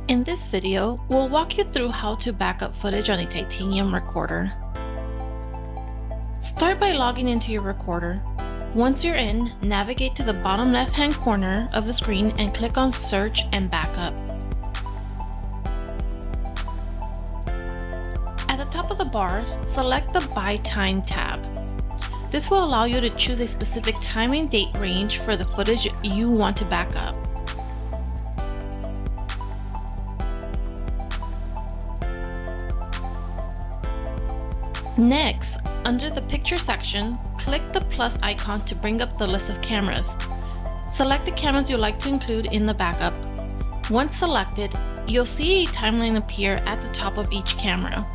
In this video, we'll walk you through how to back up footage on a Titanium recorder. Start by logging into your recorder. Once you're in, navigate to the bottom left-hand corner of the screen and click on Search and Backup. At the top of the bar, select the By Time tab. This will allow you to choose a specific time and date range for the footage you want to back up. Next, under the Picture section, click the plus icon to bring up the list of cameras. Select the cameras you'd like to include in the backup. Once selected, you'll see a timeline appear at the top of each camera.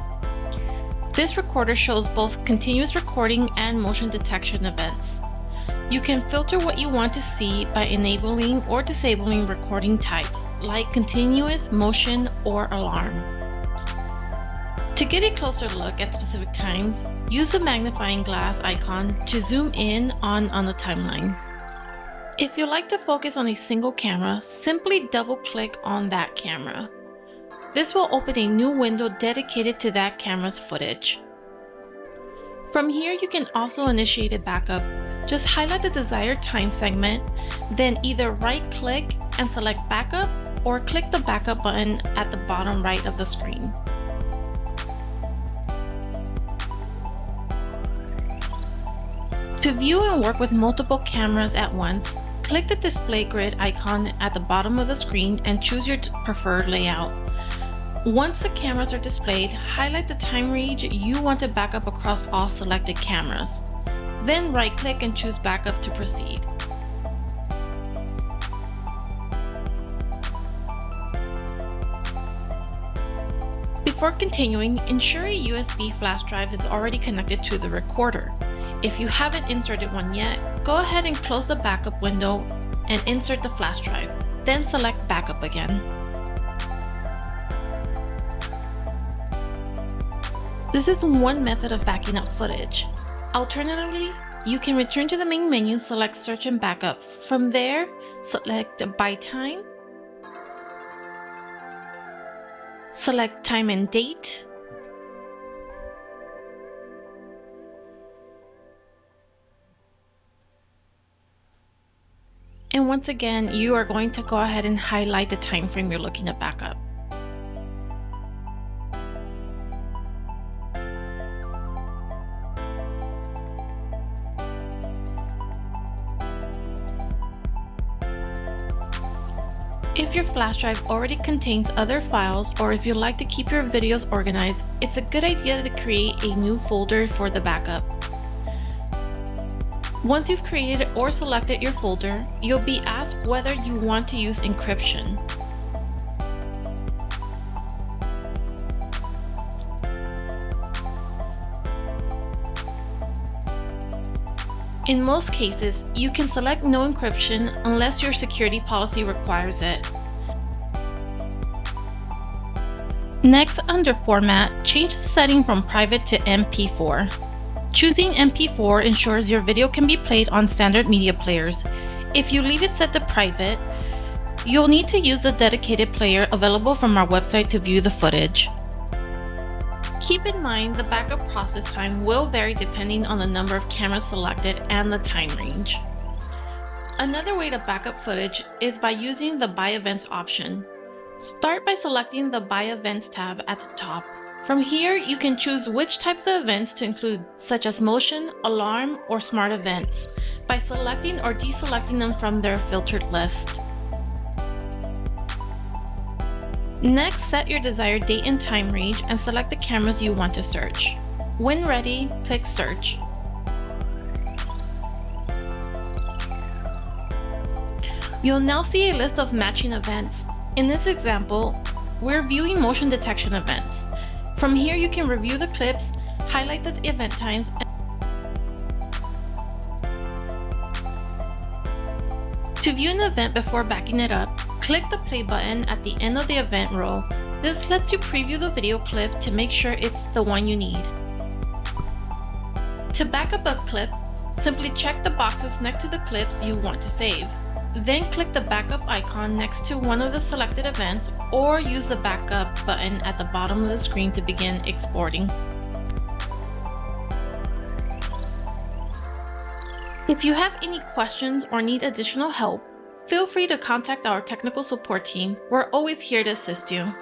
This recorder shows both continuous recording and motion detection events. You can filter what you want to see by enabling or disabling recording types like continuous, motion, or alarm. To get a closer look at specific times, use the magnifying glass icon to zoom in on the timeline. If you like to focus on a single camera, simply double-click on that camera. This will open a new window dedicated to that camera's footage. From here, you can also initiate a backup. Just highlight the desired time segment, then either right-click and select Backup, or click the Backup button at the bottom right of the screen. To view and work with multiple cameras at once, click the display grid icon at the bottom of the screen and choose your preferred layout. Once the cameras are displayed, highlight the time range you want to back up across all selected cameras. Then right-click and choose Backup to proceed. Before continuing, ensure a USB flash drive is already connected to the recorder. If you haven't inserted one yet, go ahead and close the backup window and insert the flash drive, then select Backup again. This is one method of backing up footage. Alternatively, you can return to the main menu, select Search and Backup. From there, select By Time, select Time and Date, and once again, you are going to go ahead and highlight the time frame you're looking to back up. If your flash drive already contains other files, or if you like to keep your videos organized, it's a good idea to create a new folder for the backup. Once you've created or selected your folder, you'll be asked whether you want to use encryption. In most cases, you can select no encryption unless your security policy requires it. Next, under Format, change the setting from Private to MP4. Choosing MP4 ensures your video can be played on standard media players. If you leave it set to Private, you'll need to use the dedicated player available from our website to view the footage. Keep in mind the backup process time will vary depending on the number of cameras selected and the time range. Another way to back up footage is by using the By Events option. Start by selecting the By Events tab at the top. From here, you can choose which types of events to include, such as motion, alarm, or smart events, by selecting or deselecting them from their filtered list. Next, set your desired date and time range and select the cameras you want to search. When ready, click Search. You'll now see a list of matching events. In this example, we're viewing motion detection events. From here, you can review the clips, highlight the event times, to view an event before backing it up, click the play button at the end of the event row. This lets you preview the video clip to make sure it's the one you need. To back up a clip, simply check the boxes next to the clips you want to save. Then click the backup icon next to one of the selected events, or use the backup button at the bottom of the screen to begin exporting. If you have any questions or need additional help, feel free to contact our technical support team. We're always here to assist you.